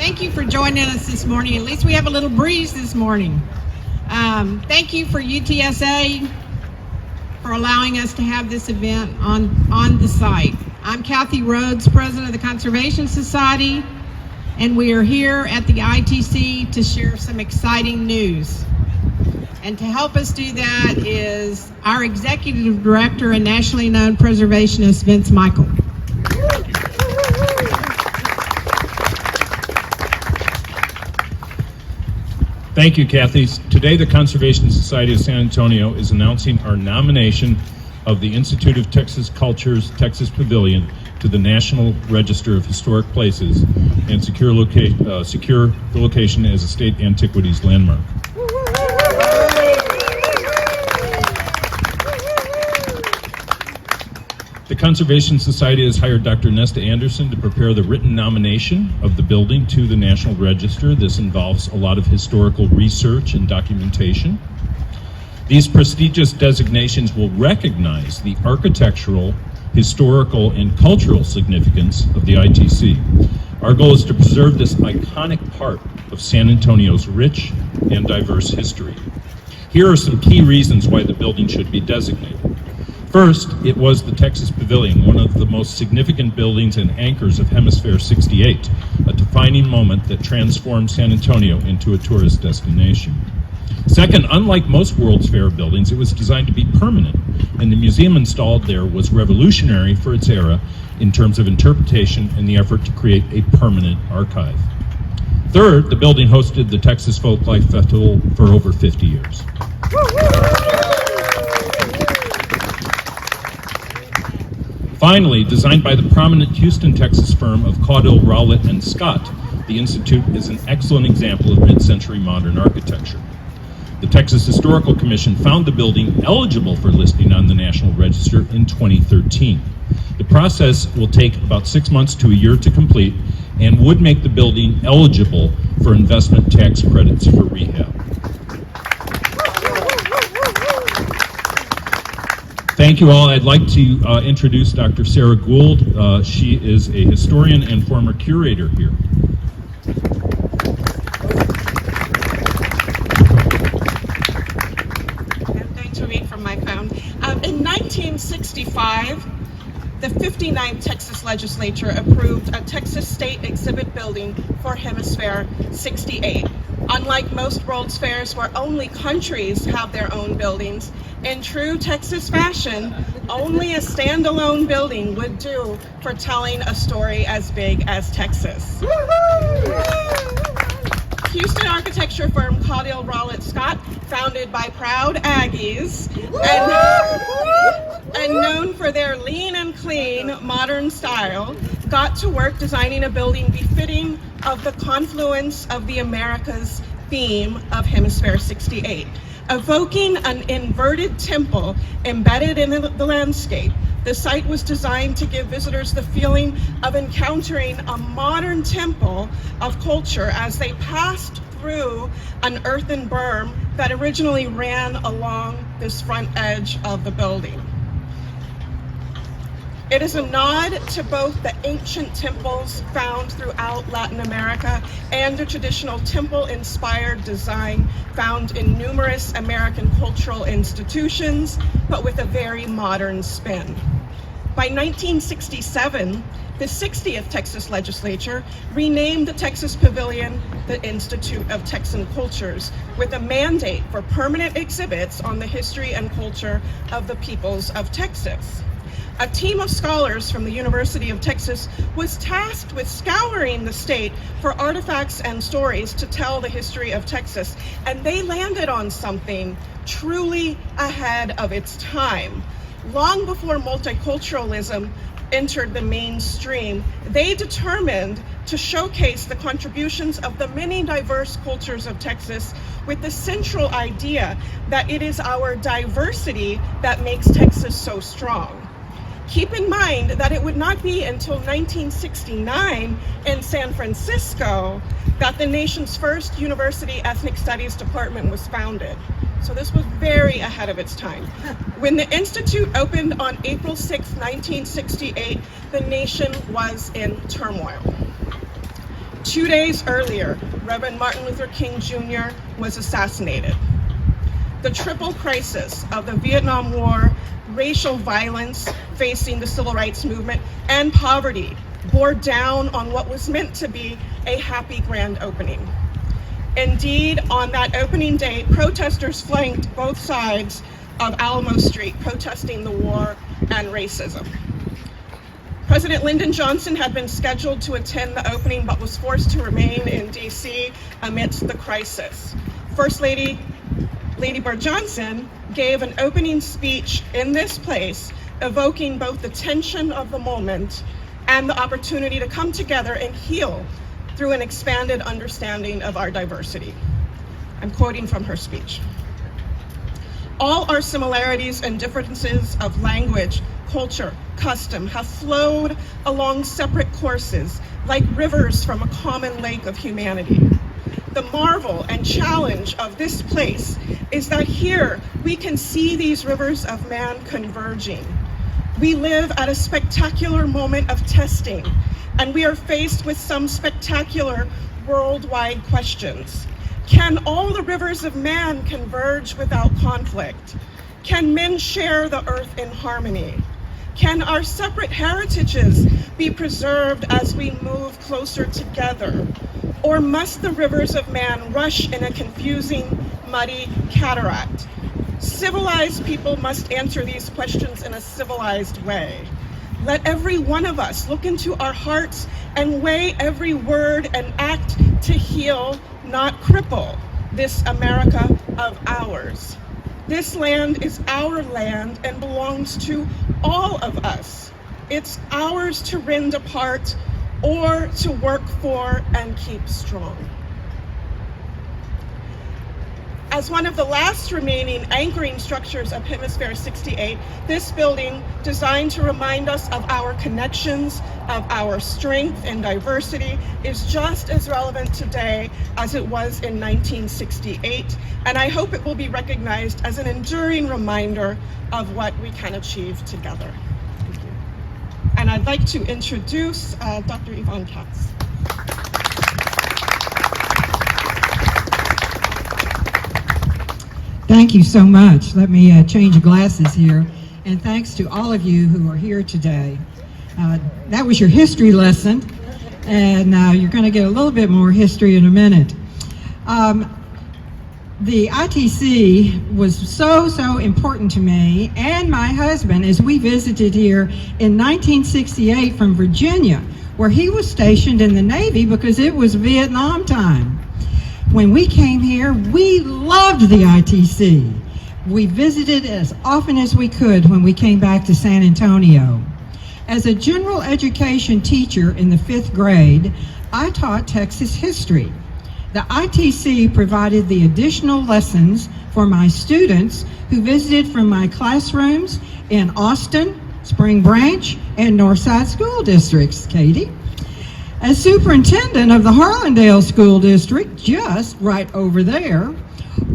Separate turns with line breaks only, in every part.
Thank you for joining us this morning. At least we have a little breeze this morning. Thank you for UTSA for allowing us to have this event on the site. I'm Kathy Rhodes, President of the Conservation Society, and we are here at the ITC to share some exciting news. And to help us do that is our Executive Director and nationally known preservationist, Vince Michael.
Thank you, Kathy. Today, the Conservation Society of San Antonio is announcing our nomination of the Institute of Texas Culture's Texas Pavilion to the National Register of Historic Places and secure the location as a State Antiquities Landmark. The Conservation Society has hired Dr. Nesta Anderson to prepare the written nomination of the building to the National Register. This involves a lot of historical research and documentation. These prestigious designations will recognize the architectural, historical, and cultural significance of the ITC. Our goal is to preserve this iconic part of San Antonio's rich and diverse history. Here are some key reasons why the building should be designated. First, it was the Texas Pavilion, one of the most significant buildings and anchors of Hemisphere 68, a defining moment that transformed San Antonio into a tourist destination. Second, unlike most World's Fair buildings, it was designed to be permanent, and the museum installed there was revolutionary for its era in terms of interpretation and the effort to create a permanent archive. Third, the building hosted the Texas Folklife Festival for over 50 years. Finally, designed by the prominent Houston, Texas firm of Caudill, Rowlett & Scott, the Institute is an excellent example of mid-century modern architecture. The Texas Historical Commission found the building eligible for listing on the National Register in 2013. The process will take about 6 months to a year to complete and would make the building eligible for investment tax credits for rehab. Thank you all. I'd like to introduce Dr. Sarah Gould. She is a historian and former curator here.
I'm going to read from my phone. In 1965, the 59th Texas Legislature approved a Texas State Exhibit building for Hemisphere 68. Unlike most World's Fairs where only countries have their own buildings, in true Texas fashion, only a standalone building would do for telling a story as big as Texas. Houston architecture firm Caudill, Rowlett & Scott, founded by proud Aggies and known for their lean and clean modern style, got to work designing a building befitting of the confluence of the Americas theme of Hemisphere 68. Evoking an inverted temple embedded in the landscape, the site was designed to give visitors the feeling of encountering a modern temple of culture as they passed through an earthen berm that originally ran along this front edge of the building. It is a nod to both the ancient temples found throughout Latin America and the traditional temple-inspired design found in numerous American cultural institutions, but with a very modern spin. By 1967, the 60th Texas Legislature renamed the Texas Pavilion the Institute of Texan Cultures, with a mandate for permanent exhibits on the history and culture of the peoples of Texas. A team of scholars from the University of Texas was tasked with scouring the state for artifacts and stories to tell the history of Texas, and they landed on something truly ahead of its time. Long before multiculturalism entered the mainstream, they determined to showcase the contributions of the many diverse cultures of Texas with the central idea that it is our diversity that makes Texas so strong. Keep in mind that it would not be until 1969 in San Francisco that the nation's first university ethnic studies department was founded. So this was very ahead of its time. When the Institute opened on April 6, 1968, the nation was in turmoil. 2 days earlier, Reverend Martin Luther King Jr. was assassinated. The triple crisis of the Vietnam War, racial violence facing the civil rights movement, and poverty bore down on what was meant to be a happy grand opening. Indeed, on that opening day, protesters flanked both sides of Alamo Street, protesting the war and racism. President Lyndon Johnson had been scheduled to attend the opening, but was forced to remain in DC amidst the crisis. First Lady Bird Johnson gave an opening speech in this place, evoking both the tension of the moment and the opportunity to come together and heal through an expanded understanding of our diversity. I'm quoting from her speech. All our similarities and differences of language, culture, custom have flowed along separate courses like rivers from a common lake of humanity. The marvel and challenge of this place is that here we can see these rivers of man converging. We live at a spectacular moment of testing, and we are faced with some spectacular worldwide questions. Can all the rivers of man converge without conflict? Can men share the earth in harmony? Can our separate heritages be preserved as we move closer together? Or must the rivers of man rush in a confusing, muddy cataract? Civilized people must answer these questions in a civilized way. Let every one of us look into our hearts and weigh every word and act to heal, not cripple, this America of ours. This land is our land and belongs to all of us. It's ours to rend apart or to work for and keep strong. As one of the last remaining anchoring structures of Hemisphere 68, this building, designed to remind us of our connections, of our strength and diversity, is just as relevant today as it was in 1968, and I hope it will be recognized as an enduring reminder of what we can achieve together. Thank you. And I'd like to introduce Dr. Yvonne Katz.
Thank you so much. Let me change glasses here. And thanks to all of you who are here today. That was your history lesson, and you're going to get a little bit more history in a minute. The ITC was so important to me and my husband as we visited here in 1968 from Virginia, where he was stationed in the Navy because it was Vietnam time. When we came here, we loved the ITC. We visited as often as we could when we came back to San Antonio. As a general education teacher in the 5th grade, I taught Texas history. The ITC provided the additional lessons for my students who visited from my classrooms in Austin, Spring Branch, and Northside school districts, Katie. As superintendent of the Harlandale School District, just right over there,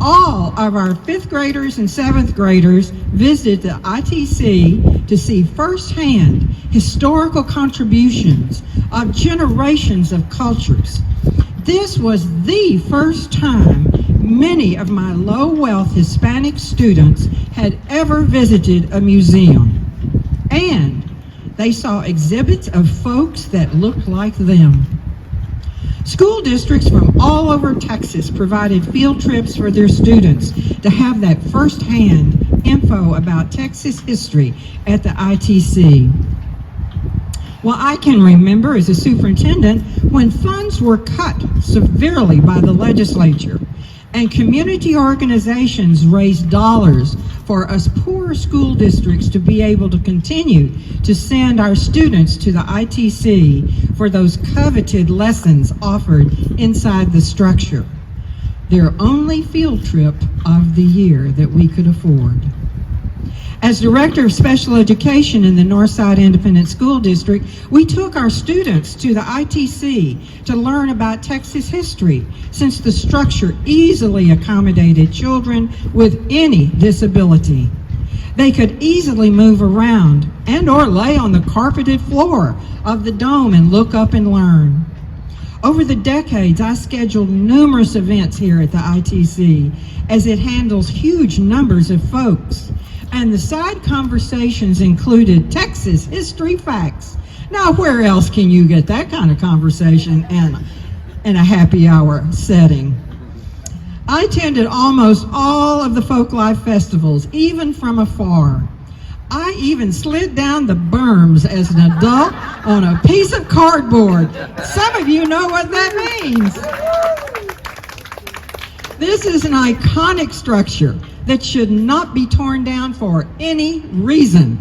all of our 5th graders and 7th graders visited the ITC to see firsthand historical contributions of generations of cultures. This was the first time many of my low-wealth Hispanic students had ever visited a museum, and they saw exhibits of folks that looked like them. School districts from all over Texas provided field trips for their students to have that firsthand info about Texas history at the ITC. Well, I can remember as a superintendent when funds were cut severely by the legislature and community organizations raised dollars for us poor school districts to be able to continue to send our students to the ITC for those coveted lessons offered inside the structure. Their only field trip of the year that we could afford. As Director of Special Education in the Northside Independent School District, we took our students to the ITC to learn about Texas history, since the structure easily accommodated children with any disability. They could easily move around and or lay on the carpeted floor of the dome and look up and learn. Over the decades, I scheduled numerous events here at the ITC as it handles huge numbers of folks. And the side conversations included Texas history facts. Now, where else can you get that kind of conversation in a happy hour setting? I attended almost all of the folklife festivals, even from afar. I even slid down the berms as an adult on a piece of cardboard. Some of you know what that means. This is an iconic structure that should not be torn down for any reason.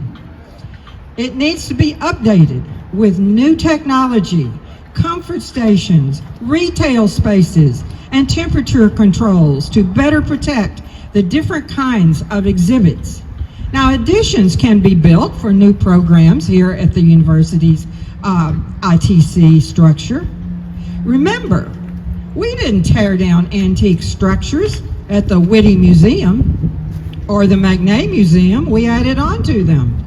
It needs to be updated with new technology, comfort stations, retail spaces, and temperature controls to better protect the different kinds of exhibits. Now, additions can be built for new programs here at the university's ITC structure. Remember, we didn't tear down antique structures at the Whitty Museum or the Magnay Museum. We added on to them.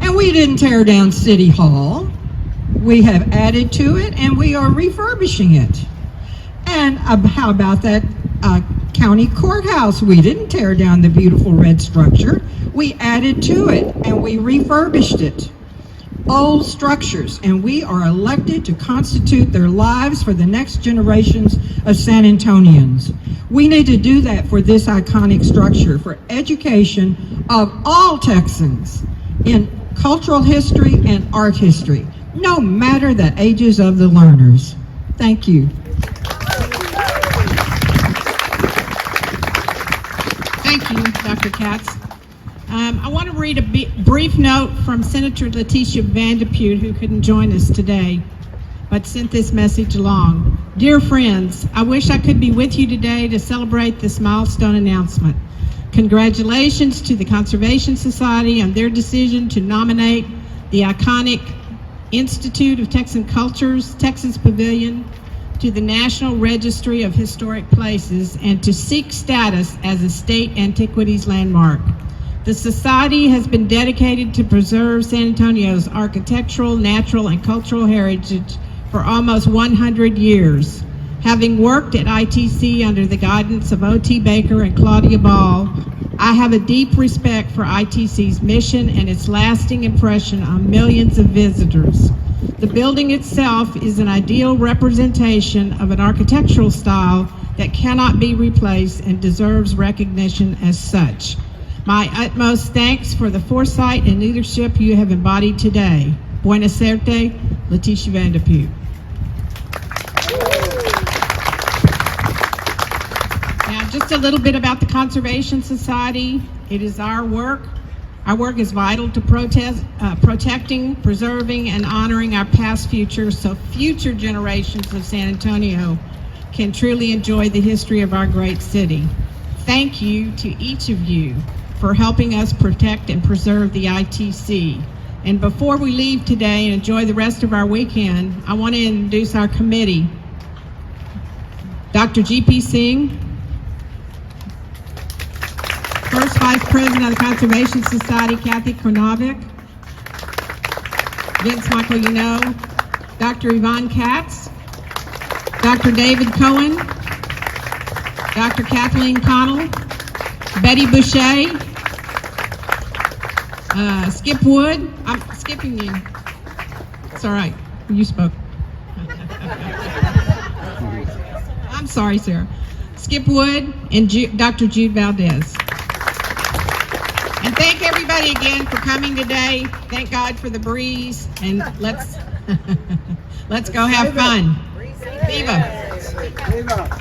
And we didn't tear down City Hall. We have added to it, and we are refurbishing it. And how about that county courthouse? We didn't tear down the beautiful red structure. We added to it, and we refurbished it. Old structures, and we are elected to constitute their lives for the next generations of San Antonians. We need to do that for this iconic structure, for education of all Texans in cultural history and art history, no matter the ages of the learners. Thank you.
Thank you, Dr. Katz. I want to read a brief note from Senator Letitia Vanderpute, who couldn't join us today, but sent this message along. Dear friends, I wish I could be with you today to celebrate this milestone announcement. Congratulations to the Conservation Society on their decision to nominate the iconic Institute of Texan Culture's Texas Pavilion to the National Registry of Historic Places and to seek status as a State Antiquities Landmark. The Society has been dedicated to preserve San Antonio's architectural, natural, and cultural heritage for almost 100 years. Having worked at ITC under the guidance of O.T. Baker and Claudia Ball, I have a deep respect for ITC's mission and its lasting impression on millions of visitors. The building itself is an ideal representation of an architectural style that cannot be replaced and deserves recognition as such. My utmost thanks for the foresight and leadership you have embodied today. Buena suerte, Letitia Vanderpute. Now, just a little bit about the Conservation Society. It is our work. Our work is vital to protecting, preserving, and honoring our past futures so future generations of San Antonio can truly enjoy the history of our great city. Thank you to each of you for helping us protect and preserve the ITC. And before we leave today and enjoy the rest of our weekend, I want to introduce our committee. Dr. G.P. Singh, First Vice President of the Conservation Society, Kathy Kornovic, Vince Michael Dr. Yvonne Katz, Dr. David Cohen, Dr. Kathleen Connell, Betty Boucher, Skip Wood. I'm skipping you. It's all right. You spoke. I'm sorry, Sarah. Skip Wood and Dr. Jude Valdez. And thank everybody again for coming today. Thank God for the breeze. And let's go have fun. Viva.